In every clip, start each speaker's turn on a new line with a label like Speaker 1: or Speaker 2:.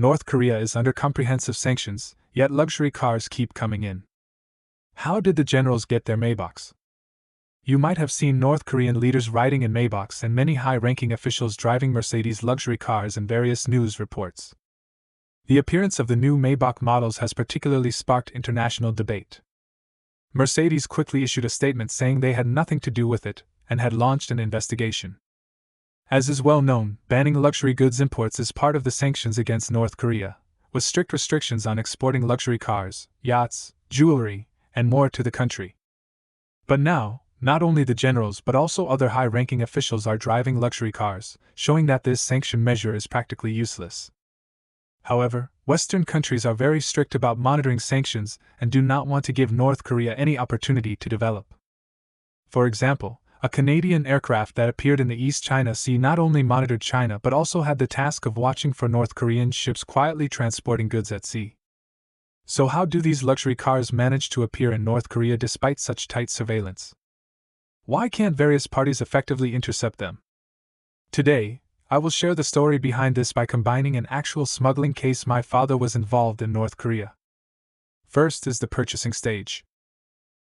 Speaker 1: North Korea is under comprehensive sanctions, yet luxury cars keep coming in. How did the generals get their Maybachs? You might have seen North Korean leaders riding in Maybachs and many high-ranking officials driving Mercedes luxury cars in various news reports. The appearance of the new Maybach models has particularly sparked international debate. Mercedes quickly issued a statement saying they had nothing to do with it and had launched an investigation. As is well known, banning luxury goods imports is part of the sanctions against North Korea, with strict restrictions on exporting luxury cars, yachts, jewelry, and more to the country. But now, not only the generals but also other high-ranking officials are driving luxury cars, showing that this sanction measure is practically useless. However, Western countries are very strict about monitoring sanctions and do not want to give North Korea any opportunity to develop. For example, a Canadian aircraft that appeared in the East China Sea not only monitored China but also had the task of watching for North Korean ships quietly transporting goods at sea. So how do these luxury cars manage to appear in North Korea despite such tight surveillance? Why can't various parties effectively intercept them? Today, I will share the story behind this by combining an actual smuggling case my father was involved in North Korea. First is the purchasing stage.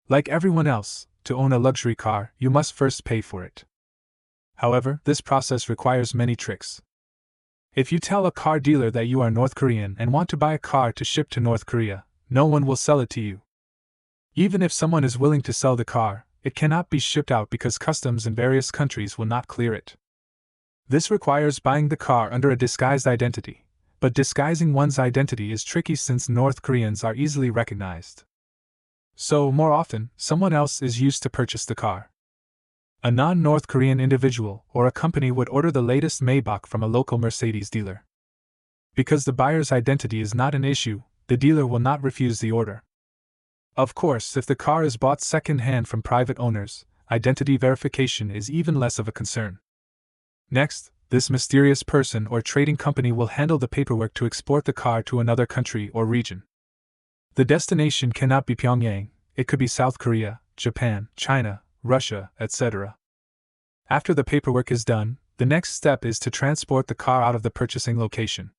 Speaker 1: Like everyone else, to own a luxury car, you must first pay for it. However, this process requires many tricks. If you tell a car dealer that you are North Korean and want to buy a car to ship to North Korea, no one will sell it to you. Even if someone is willing to sell the car, it cannot be shipped out because customs in various countries will not clear it. This requires buying the car under a disguised identity, but disguising one's identity is tricky since North Koreans are easily recognized. So, more often, someone else is used to purchase the car. A non-North Korean individual or a company would order the latest Maybach from a local Mercedes dealer. Because the buyer's identity is not an issue, the dealer will not refuse the order. Of course, if the car is bought second-hand from private owners, identity verification is even less of a concern. Next, this mysterious person or trading company will handle the paperwork to export the car to another country or region. The destination cannot be Pyongyang, it could be South Korea, Japan, China, Russia, etc. After the paperwork is done, the next step is to transport the car out of the purchasing location.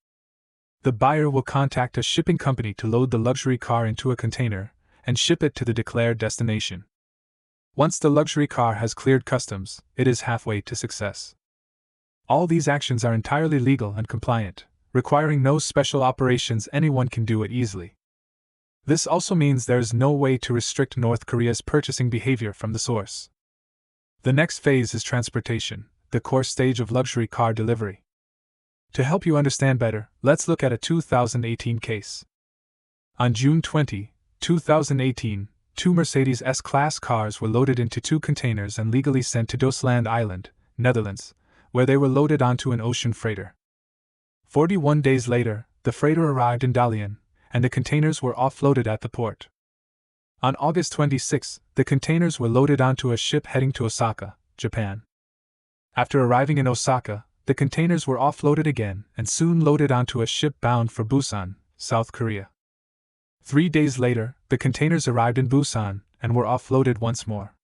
Speaker 1: The buyer will contact a shipping company to load the luxury car into a container and ship it to the declared destination. Once the luxury car has cleared customs, it is halfway to success. All these actions are entirely legal and compliant, requiring no special operations. Anyone can do it easily. This also means there is no way to restrict North Korea's purchasing behavior from the source. The next phase is transportation, the core stage of luxury car delivery. To help you understand better, let's look at a 2018 case. On June 20, 2018, two Mercedes S-Class cars were loaded into two containers and legally sent to Duitsland Island, Netherlands, where they were loaded onto an ocean freighter. 41 days later, the freighter arrived in Dalian, and the containers were offloaded at the port. On August 26, the containers were loaded onto a ship heading to Osaka, Japan. After arriving in Osaka, the containers were offloaded again and soon loaded onto a ship bound for Busan, South Korea. 3 days later, the containers arrived in Busan and were offloaded once more.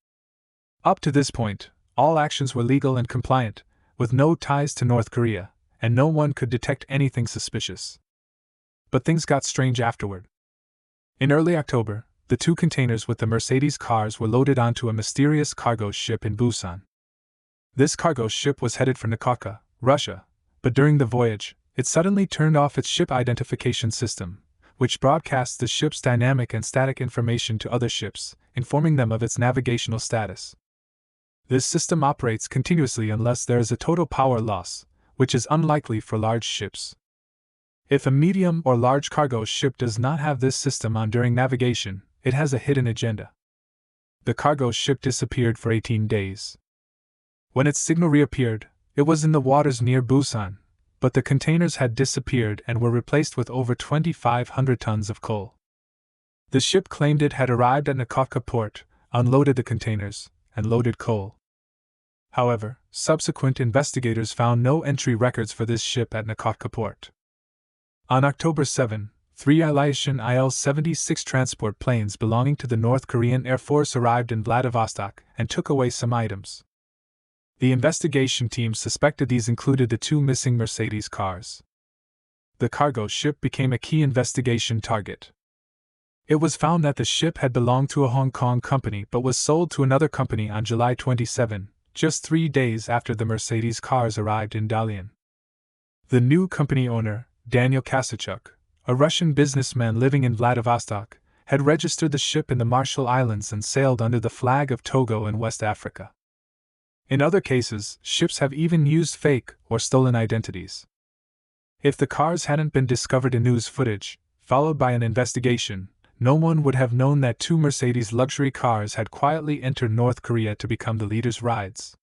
Speaker 1: Up to this point, all actions were legal and compliant, with no ties to North Korea, and no one could detect anything suspicious. But things got strange afterward. In early October, the two containers with the Mercedes cars were loaded onto a mysterious cargo ship in Busan. This cargo ship was headed for Nikolka, Russia, but during the voyage, it suddenly turned off its ship identification system, which broadcasts the ship's dynamic and static information to other ships, informing them of its navigational status. This system operates continuously unless there is a total power loss, which is unlikely for large ships. If a medium or large cargo ship does not have this system on during navigation, it has a hidden agenda. The cargo ship disappeared for 18 days. When its signal reappeared, it was in the waters near Busan, but the containers had disappeared and were replaced with over 2,500 tons of coal. The ship claimed it had arrived at Nikolka port, unloaded the containers, and loaded coal. However, subsequent investigators found no entry records for this ship at Nikolka port. On October 7, 3 Ilyushin Il-76 transport planes belonging to the North Korean Air Force arrived in Vladivostok and took away some items. The investigation team suspected these included the two missing Mercedes cars. the cargo ship became a key investigation target. It was found that the ship had belonged to a Hong Kong company but was sold to another company on July 27, just 3 days after the Mercedes cars arrived in Dalian. The new company owner, Daniel Kasachuk, a Russian businessman living in Vladivostok, had registered the ship in the Marshall Islands and sailed under the flag of Togo in West Africa. In other cases, ships have even used fake or stolen identities. If the cars hadn't been discovered in news footage, followed by an investigation, no one would have known that 2 Mercedes luxury cars had quietly entered North Korea to become the leader's rides.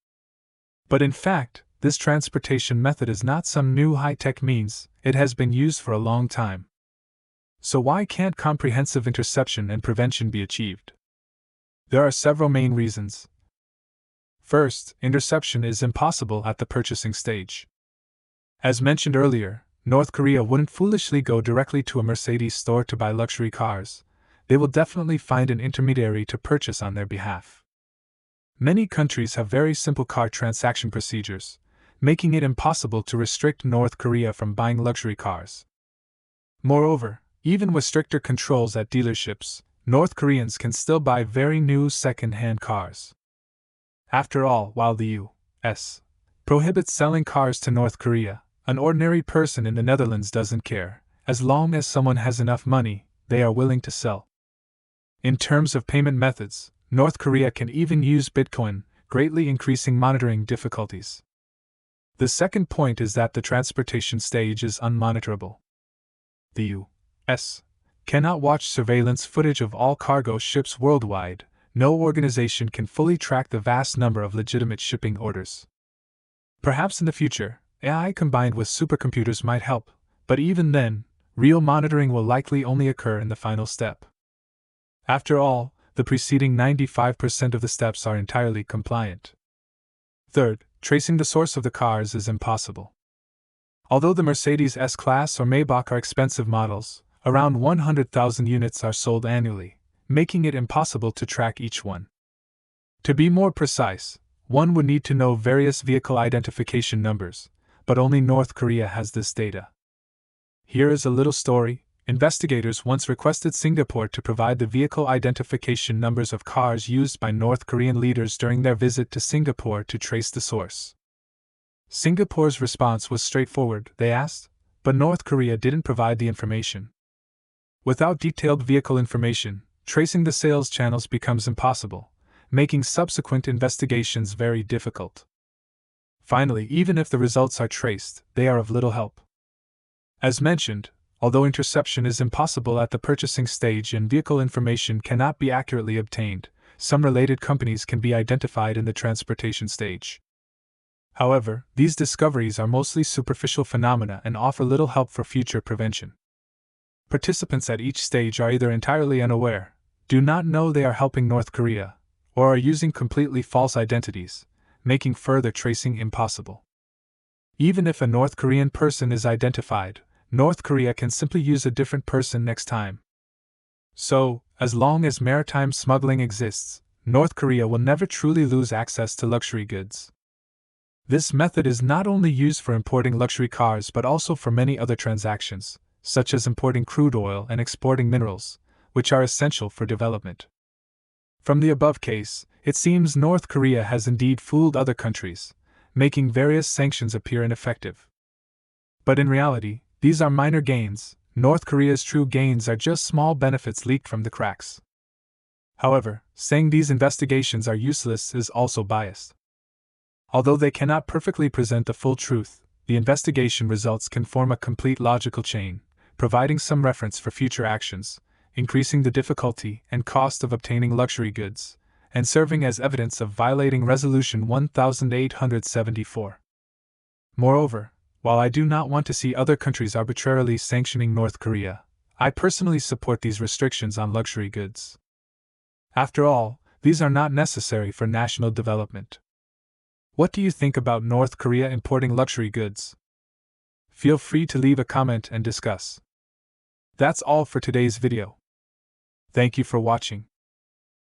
Speaker 1: But in fact, this transportation method is not some new high-tech means, it has been used for a long time. So why can't comprehensive interception and prevention be achieved? There are several main reasons. First, interception is impossible at the purchasing stage. As mentioned earlier, North Korea wouldn't foolishly go directly to a Mercedes store to buy luxury cars. They will definitely find an intermediary to purchase on their behalf. Many countries have very simple car transaction procedures, making it impossible to restrict North Korea from buying luxury cars. Moreover, even with stricter controls at dealerships, North Koreans can still buy very new second-hand cars. After all, while the U.S. prohibits selling cars to North Korea, an ordinary person in the Netherlands doesn't care. As long as someone has enough money, they are willing to sell. In terms of payment methods, North Korea can even use Bitcoin, greatly increasing monitoring difficulties. The second point is that the transportation stage is unmonitorable. The U.S. cannot watch surveillance footage of all cargo ships worldwide. No organization can fully track the vast number of legitimate shipping orders. Perhaps in the future, AI combined with supercomputers might help, but even then, real monitoring will likely only occur in the final step. After all, the preceding 95% of the steps are entirely compliant. Third, tracing the source of the cars is impossible. Although the Mercedes S-Class or Maybach are expensive models, around 100,000 units are sold annually, making it impossible to track each one. To be more precise, one would need to know various vehicle identification numbers, but only North Korea has this data. Here is a little story. Investigators once requested Singapore to provide the vehicle identification numbers of cars used by North Korean leaders during their visit to Singapore to trace the source. Singapore's response was straightforward, they asked, but North Korea didn't provide the information. Without detailed vehicle information, tracing the sales channels becomes impossible, making subsequent investigations very difficult. Finally, even if the results are traced, they are of little help. As mentioned, although interception is impossible at the purchasing stage and vehicle information cannot be accurately obtained, some related companies can be identified in the transportation stage. However, these discoveries are mostly superficial phenomena and offer little help for future prevention. Participants at each stage are either entirely unaware, do not know they are helping North Korea, or are using completely false identities, making further tracing impossible. Even if a North Korean person is identified, North Korea can simply use a different person next time. So, as long as maritime smuggling exists, North Korea will never truly lose access to luxury goods. This method is not only used for importing luxury cars but also for many other transactions, such as importing crude oil and exporting minerals, which are essential for development. From the above case, it seems North Korea has indeed fooled other countries, making various sanctions appear ineffective. But in reality, these are minor gains. North Korea's true gains are just small benefits leaked from the cracks. However, saying these investigations are useless is also biased. Although they cannot perfectly present the full truth, the investigation results can form a complete logical chain, providing some reference for future actions, increasing the difficulty and cost of obtaining luxury goods, and serving as evidence of violating Resolution 1874. Moreover, while I do not want to see other countries arbitrarily sanctioning North Korea, I personally support these restrictions on luxury goods. After all, these are not necessary for national development. What do you think about North Korea importing luxury goods? Feel free to leave a comment and discuss. That's all for today's video. Thank you for watching.